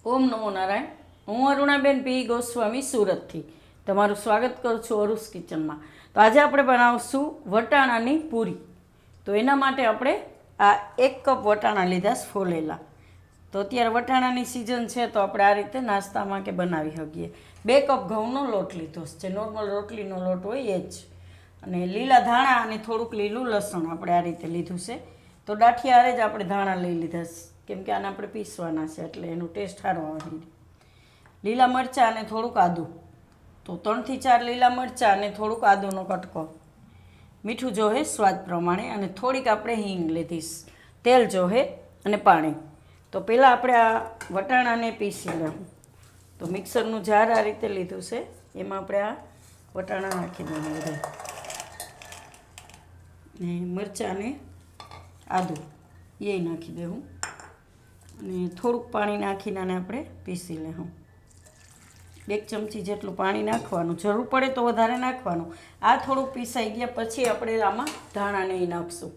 ઓમ નમો નારાયણ. હું અરુણાબેન પી ગોસ્વામી સુરતથી તમારું સ્વાગત કરું છું અરુસ કિચનમાં. તો આજે આપણે બનાવશું વટાણાની પૂરી. તો એના માટે આપણે આ 1 કપ વટાણા લીધા ફોલેલા. તો અત્યારે વટાણાની સિઝન છે તો આપણે આ રીતે નાસ્તામાં કે બનાવી શકીએ. 2 કપ ઘઉંનો લોટ લીધો છે, જે નોર્મલ રોટલીનો લોટ હોય એ જ. અને લીલા ધાણા અને થોડુંક લીલું લસણ આપણે આ રીતે લીધું છે. તો દાઠિયારે જ આપણે ધાણા લઈ લીધા છે, કેમ કે આને આપણે પીસવાના છે એટલે એનું ટેસ્ટ સારો આવે. લીલા મરચાં અને થોડુંક આદું, તો 3 થી 4 લીલા મરચાં અને થોડુંક આદુનો કટકો. મીઠું જોહે સ્વાદ પ્રમાણે, અને થોડીક આપણે હિંગ લીધીશ. તેલ જોહે અને પાણી. તો પહેલાં આપણે આ વટાણાને પીસી લેવું. તો મિક્સરનું જાર આ રીતે લીધું છે, એમાં આપણે આ વટાણા નાખી દેવા બધા, ને મરચાં અને આદું એ નાખી દેવું, અને થોડુંક પાણી નાખીને આને આપણે પીસી લેવું. 1 ચમચી જેટલું પાણી નાખવાનું, જરૂર પડે તો વધારે નાખવાનું. આ થોડુંક પીસાઈ ગયા પછી આપણે આમાં ધાણાને એ નાખીશું.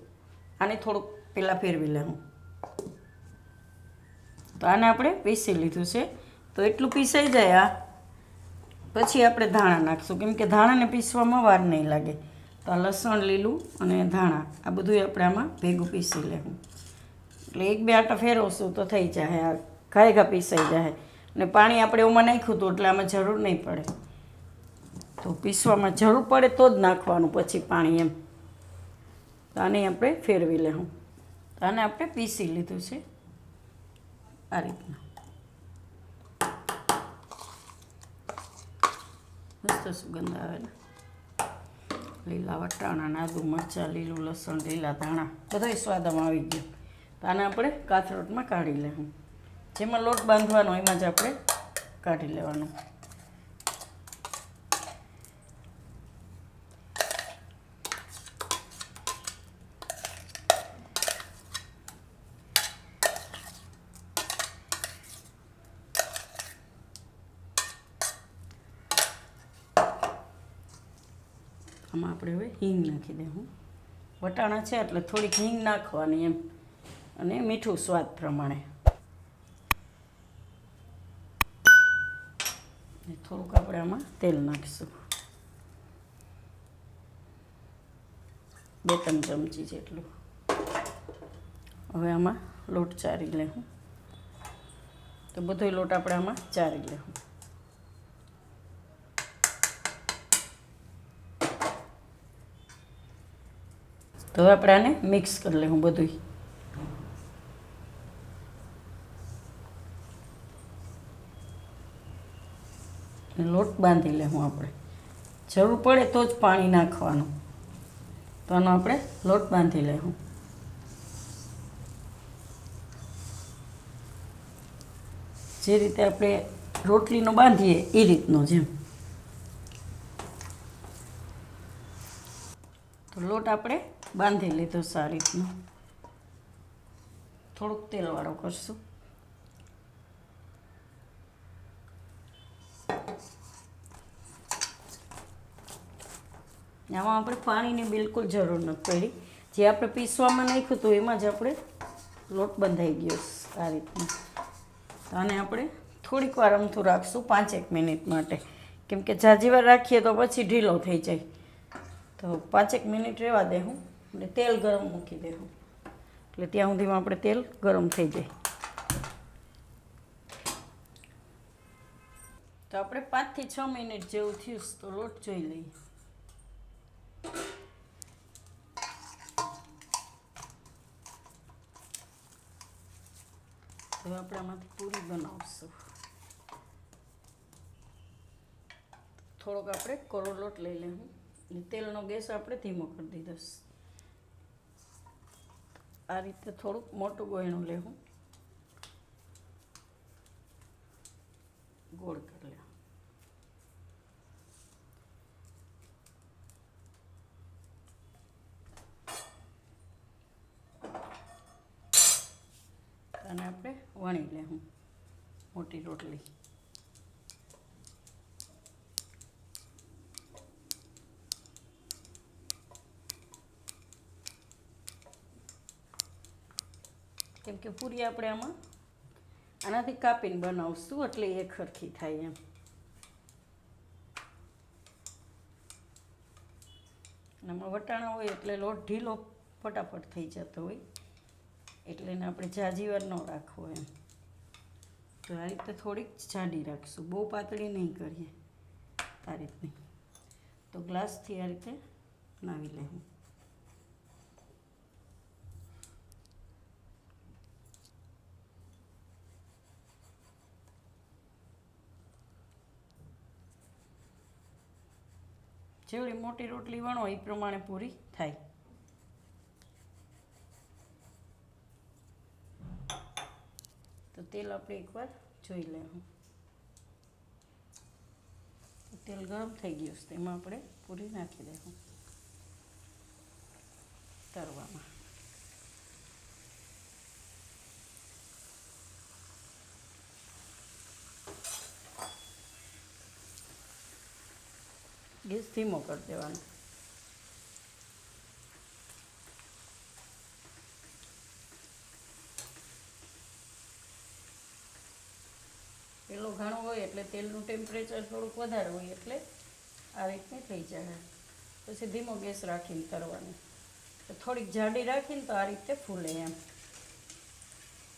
આને થોડુંક પહેલાં ફેરવી લેવું. તો આને આપણે પીસી લીધું છે. તો એટલું પીસાઈ જાય આ પછી આપણે ધાણા નાખીશું, કેમ કે ધાણાને પીસવામાં વાર નહીં લાગે. તો આ લસણ લીલું અને ધાણા આ બધું આપણે આમાં ભેગું પીસી લેવું. એટલે 1-2 આટા ફેરવશું તો થઈ જાય, આ ઘાય પીસાઈ જાય. અને પાણી આપણે એમાં નાખ્યું હતું એટલે આમાં જરૂર નહીં પડે. તો પીસવામાં જરૂર પડે તો જ નાખવાનું પછી પાણી એમ. તો આને આપણે ફેરવી લેવું. તો આને આપણે પીસી લીધું છે આ રીતના. મસ્ત સુગંધ આવે ને. લીલા વટાણા, આદુ, મરચાં, લીલું લસણ, લીલા ધાણા બધોય સ્વાદમાં આવી ગયો. તો આને આપણે કાથરોટમાં કાઢી લેવું. જેમાં લોટ બાંધવાનો એમાં જ આપણે કાઢી લેવાનું. આમાં આપણે હવે હિંગ નાખી દેવું. વટાણા છે એટલે થોડીક હિંગ નાખવાની એમ, અને મીઠું સ્વાદ પ્રમાણે. થોડુંક આપણે આમાં તેલ નાખીશું, 2-3 ચમચી જેટલું. હવે આમાં લોટ ચારી લેવું. તો બધો લોટ આપણે આમાં ચારી લેવું. તો હવે આપણે આને મિક્સ કરી લેવું બધું. લોટ બાંધી લેવું આપણે. જરૂર પડે તો જ પાણી નાખવાનું. તો આનો આપણે લોટ બાંધી લેવું. જે રીતે આપણે રોટલીનો બાંધીએ એ રીતનો જેમ. તો લોટ આપણે બાંધી લીધો સારી રીતનો. થોડુંક તેલવાળો કરશું. આમાં આપણે પાણીની બિલકુલ જરૂર નથી પડી. જે આપણે પીસવામાં નાખ્યું હતું એમાં જ આપણે લોટ બંધાઈ ગયો આ રીતનું. આને આપણે થોડીક વાર અમથું રાખશું, 5-1 મિનિટ માટે, કેમ કે ઝાઝી વાર રાખીએ તો પછી ઢીલો થઈ જાય. તો 5-1 મિનિટ રહેવા દેવું, એટલે તેલ ગરમ મૂકી દેવું. એટલે ત્યાં સુધીમાં આપણે તેલ ગરમ થઈ જાય. તો આપણે 5 થી 6 મિનિટ જેવું થયું તો લોટ જોઈ લઈએ. હવે આપણે આમાંથી પૂરી બનાવશું. થોડોક આપણે કોરો લોટ લઈ લેવું, અને તેલનો ગેસ આપણે ધીમો કરી દીધો. આ રીતે થોડુંક મોટું ગોયણું લેવું, ગોળ કરી લેવું. અને આપણે વણી લેવું મોટી રોટલી. કેમ કે પૂરી આપણે આમાં આનાથી કાપીને બનાવશું એટલે એ ખરખી થાય એમ. આમાં વટાણા હોય એટલે લોટ ઢીલો ફટાફટ થઈ જતો હોય, એટલે એને આપણે જાજી વાર ન રાખવો એમ. તો આ રીતે થોડીક જાડી રાખશું, બહુ પાતળી નહીં કરીએ આ રીતની. તો ગ્લાસથી આ રીતે બનાવી લેવું. જેવડી મોટી રોટલી વણો એ પ્રમાણે પૂરી થાય. તો તેલ આપણે એકવાર જોઈ લેવું. તેલ ગરમ થઈ ગયું છે, તેમાં આપણે પૂરી નાખી દેવું તળવામાં. ગેસ ધીમો કરી દેવાનો. પેલો ઘણો હોય એટલે તેલનું ટેમ્પરેચર થોડુંક વધારે હોય એટલે આ રીતની થઈ જાય. પછી ધીમો ગેસ રાખીને તળવાનું. તો થોડીક જાડી રાખીને તો આ રીતે ફૂલે એમ.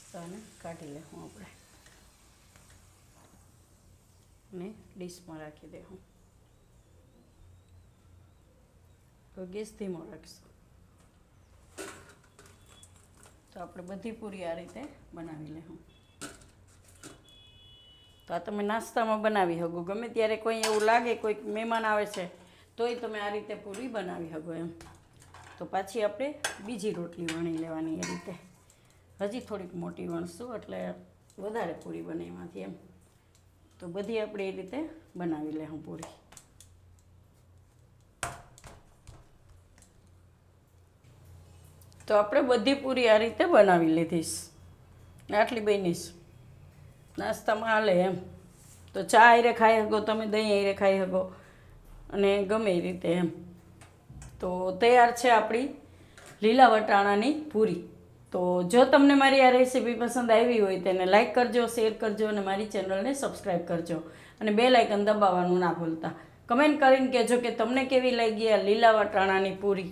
તો આને કાઢી લેવું આપણે ને ડીશમાં રાખી દેવું. તો ગેસ ધીમો રાખશું. તો આપણે બધી પૂરી આ રીતે બનાવી લેવું. તો આ તમે નાસ્તામાં બનાવી શકો, ગમે ત્યારે કોઈ એવું લાગે કોઈક મહેમાન આવે છે તોય તમે આ રીતે પૂરી બનાવી શકો એમ. તો પાછી આપણે બીજી રોટલી વણી લેવાની એ રીતે. હજી થોડીક મોટી વણશું એટલે વધારે પૂરી બને એમાંથી એમ. તો બધી આપણે એ રીતે બનાવી લેવું પૂરી. તો આપણે બધી પૂરી આ રીતે બનાવી લીધીશ. આટલી બનીશ નાસ્તામાં હાલે એમ. તો ચા હારે ખાઈ શકો તમે, દહીં હારે ખાઈ શકો, અને ગમે એ રીતે એમ. તો તૈયાર છે આપણી લીલા વટાણાની પૂરી. તો જો તમને મારી આ રેસીપી પસંદ આવી હોય તેને લાઈક કરજો, શેર કરજો અને મારી ચેનલને સબસ્ક્રાઈબ કરજો. અને બેલ આઇકન દબાવવાનું ના ભૂલતા. કમેન્ટ કરીને કહેજો કે તમને કેવી લાગી આ લીલા વટાણાની પૂરી.